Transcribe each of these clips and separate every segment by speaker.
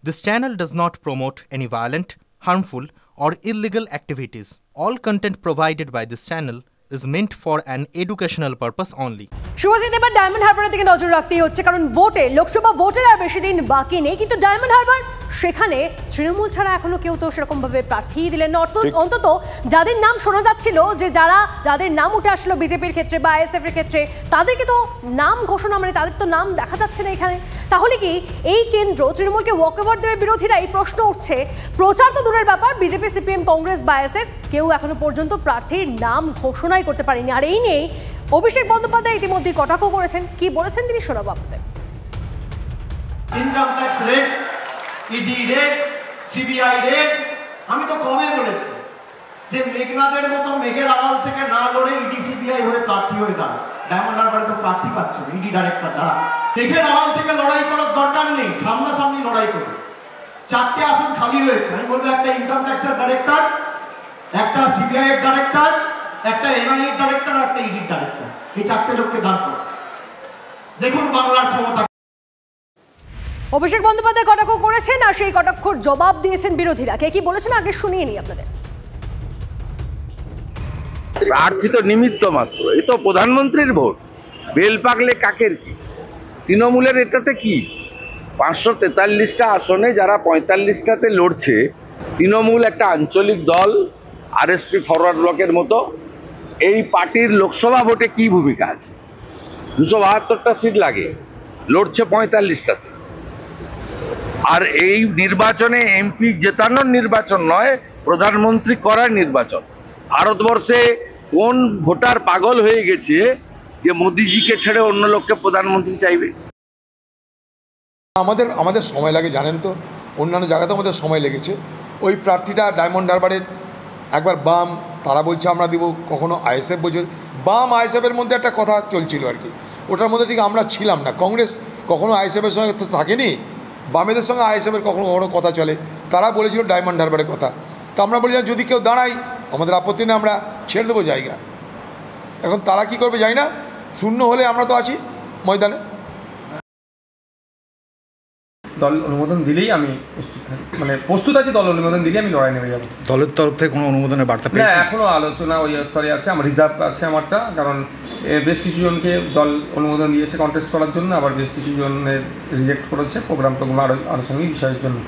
Speaker 1: This channel does not promote any violent, harmful, or illegal activities. All content provided by this channel is meant for an educational purpose only.
Speaker 2: Subhajit, এবার diamond হারবারের দিকে নজর রাখতেই হচ্ছে, কারণ লোকসভা ভোটের আর বেশি দিন বাকি নেই, কিন্তু ডায়মন্ড হারবার সেখানে তৃণমূল ছাড়া এখনো কেউ তো সেরকম ভাবে প্রার্থী দিলেন না। অন্তত যাদের নাম শোনা যাচ্ছিল, যে যাদের নাম উঠে আসলো বিজেপির ক্ষেত্রে বা আইএসএফ এর ক্ষেত্রে, তাদেরকে তো নাম ঘোষণা তাদের তো নাম দেখা যাচ্ছে না এখানে। তাহলে কি এই কেন্দ্র তৃণমূলকে ওয়াকওভার দেবে বিরোধীরা? এই প্রশ্ন উঠছে। প্রচার তো দূরের ব্যাপার, বিজেপি, সিপিএম, কংগ্রেস বা আইএসএফ কেউ এখনো পর্যন্ত প্রার্থীর নাম ঘোষণাই করতে পারেনি। আর এই নিয়ে অভিষেক বন্দ্যোপাধ্যায় ইতিমধ্যে কটাক্ষ করেছেন। কি বলেছেন তিনি শোনাবো আপনাদের।
Speaker 3: Income tax rate, ED rate, CBI rate, আমি তো কমে বলেছি যে মেঘনাদের মতো মেঘের আড়াল থেকে না লড়ে ইডি সিবিআই হয়ে প্রার্থী হয়ে দাঁড়ায়। ডায়মন্ড হারবারে তো প্রার্থী পাচ্ছে না, ইডি ডাইরেক্টর দ্বারা। মেঘের আড়াল থেকে লড়াই করার দরকার নেই, সামনাসামনি লড়াই করবে। 4টে আসন খালি রয়েছে, আমি বলবো একটা ইনকাম ট্যাক্সের ডাইরেক্টর, একটা সিবিআই এর ডাইরেক্টর, একটা এনআই এর ডাইরেক্টর, একটা ইডি ডাইরেক্টর। এই 4টে লোককে দান করো, দেখুন বাংলার ক্ষমতা।
Speaker 2: অভিষেক বন্দ্যোপাধ্যায় কটাক্ষ করেছেন, আর সেই কটাক্ষর জবাব দিয়েছেন বিরোধীরা। কে কি বলেছেন আগে শুনিয়ে নিই আপনাদের।
Speaker 4: প্রার্থী তো নিমিত্ত মাত্র, এ তো প্রধানমন্ত্রীর ভোট। বেল পাকলে কাকের কি? তৃণমূলের এটাতে কি? 543টা আসনে যারা 45টাতে লড়ছে, তৃণমূল একটা আঞ্চলিক দল, আরএসপি ফরওয়ার্ড ব্লকের মতো। এই পার্টির লোকসভা ভোটে কি ভূমিকা আছে? 272টা সিট লাগে, লড়ছে 45টাতে। আর এই নির্বাচনে এমপি জেতানোর নির্বাচন নয়, প্রধানমন্ত্রী করার নির্বাচন। ভারতবর্ষে কোন ভোটার পাগল হয়ে গেছে যে মোদিজিকে ছেড়ে অন্য লোককে প্রধানমন্ত্রী চাইবে?
Speaker 5: আমাদের সময় লাগে, জানেন তো, অন্যান্য জায়গাতে আমাদের সময় লেগেছে। ওই প্রার্থীটা ডায়মন্ড হারবারের একবার বাম, তারা বলছে আমরা দিব, কখনো আইএসএফ বলছে। বাম আইএসএফের মধ্যে একটা কথা চলছিল আর কি, ওটার মধ্যে ঠিক আমরা ছিলাম না। কংগ্রেস কখনো আইএসএফের সঙ্গে তো থাকেনি, বামেদের সঙ্গে আইএসএফের কখনো কখনো কথা চলে। তারা বলেছিল ডায়মন্ড হারবারের কথা, তো আমরা বলেছিলাম যদি কেউ দাঁড়াই আমাদের আপত্তি নেই, আমরা ছেড়ে দেবো জায়গা। এখন তারা কি করবে জানি না, শূন্য হলে আমরা তো আছি ময়দানে।
Speaker 6: দল অনুমোদন দিলেই আমি প্রস্তুত আছি, দল অনুমোদন দিলেই আমি লড়াই নেমে যাবো।
Speaker 7: দলের তরফ থেকে কোনো অনুমোদনের বার্তা পেয়েছেন?
Speaker 6: না, এখনও আলোচনা ওই স্তরে আছে, আমার রিজার্ভ আছে আমারটা, কারণ বেশ কিছু জনকে দল অনুমোদন দিয়েছে কন্টেস্ট করার জন্য, আবার বেশ কিছু জনের রিজেক্ট করেছে প্রোগ্রাম আনুষঙ্গিক বিষয়ের জন্য।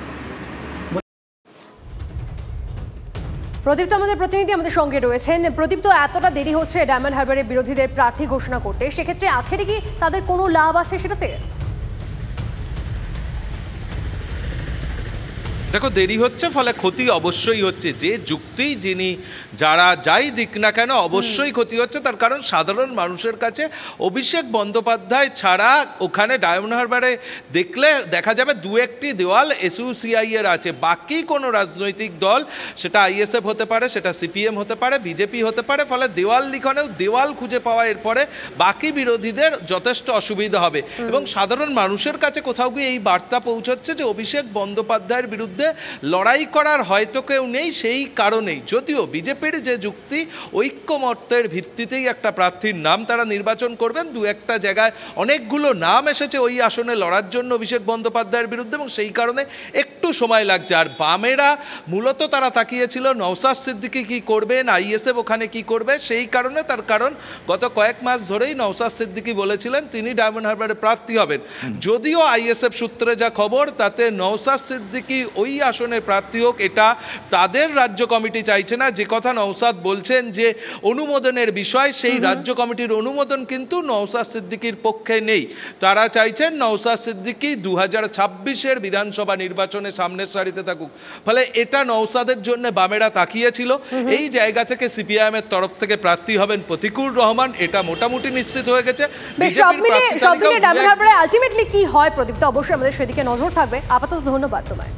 Speaker 2: প্রদীপ তো আমাদের প্রতিনিধি আমাদের সঙ্গে রয়েছেন। প্রদীপ, তো এতটা দেরি হচ্ছে ডায়মন্ড হারবারের বিরোধীদের প্রার্থী ঘোষণা করতে, সেক্ষেত্রে আখেরে কি তাদের কোনো লাভ আছে সেটাতে?
Speaker 8: দেখো, দেরি হচ্ছে ফলে ক্ষতি অবশ্যই হচ্ছে। যে যুক্তি যিনি যারা যাই দিক না কেন অবশ্যই ক্ষতি হচ্ছে। তার কারণ সাধারণ মানুষের কাছে অভিষেক বন্দ্যোপাধ্যায় ছাড়া ওখানে ডায়মন্ড হারবারে দেখলে দেখা যাবে 2-1টি দেওয়াল এসইউসিআই এর আছে। বাকি কোনো রাজনৈতিক দল, সেটা আইএসএফ হতে পারে, সেটা সিপিএম হতে পারে, বিজেপি হতে পারে, ফলে দেওয়াল লিখনেও দেওয়াল খুঁজে পাওয়া এরপরে বাকি বিরোধীদের যথেষ্ট অসুবিধা হবে। এবং সাধারণ মানুষের কাছে কোথাও গিয়ে এই বার্তা পৌঁছচ্ছে যে অভিষেক বন্দ্যোপাধ্যায়ের বিরুদ্ধে লড়াই করার হয়তো কেউ নেই। সেই কারণেই যদিও বিজেপির যে যুক্তি, ঐক্যমত্যের ভিত্তিতেই একটা প্রার্থীর নাম তারা নির্বাচন করবেন, 2-1টা জায়গায় অনেকগুলো নাম এসেছে ওই আসনে লড়ার জন্য অভিষেক বন্দ্যোপাধ্যায়ের বিরুদ্ধে, এবং সেই কারণে একটু সময় লাগছে। আর বামেরা মূলত তারা তাকিয়েছিল নওশাদ সিদ্দিকী কি করবেন, আইএসএফ ওখানে কি করবে, সেই কারণে। তার কারণ গত কয়েক মাস ধরেই নওশাদ সিদ্দিকী বলেছিলেন তিনি ডায়মন্ড হারবারে প্রার্থী হবেন। যদিও আইএসএফ সূত্রে যা খবর, তাতে নওশাদ সিদ্দিকী ওই আসনে প্রার্থী হোক এটা তাদের রাজ্য কমিটি চাইছে না। যে কথা নওশাদ বলছেন যে অনুমোদনের বিষয়, সেই রাজ্য কমিটির অনুমোদন কিন্তু নওশাদ সিদ্দিকীর পক্ষে নেই। তারা চাইছেন নওশাদ সিদ্দিকী 2026-এর বিধানসভা নির্বাচনে সামনের সারিতে থাকুক। ফলে এটা নওশাদের জন্য বামেরা তাকিয়েছিল। এই জায়গা থেকে সিপিআইএম এর তরফ থেকে প্রার্থী হবেন প্রতিকুর রহমান, এটা মোটামুটি নিশ্চিত হয়ে গেছে।
Speaker 2: সব মিলিয়ে ডায়মন্ড হারবারে আলটিমেটলি কি হয় প্রদীপ, তো অবশ্যই আমাদের সেদিকে নজর থাকবে। আপাতত ধন্যবাদ তোমায়।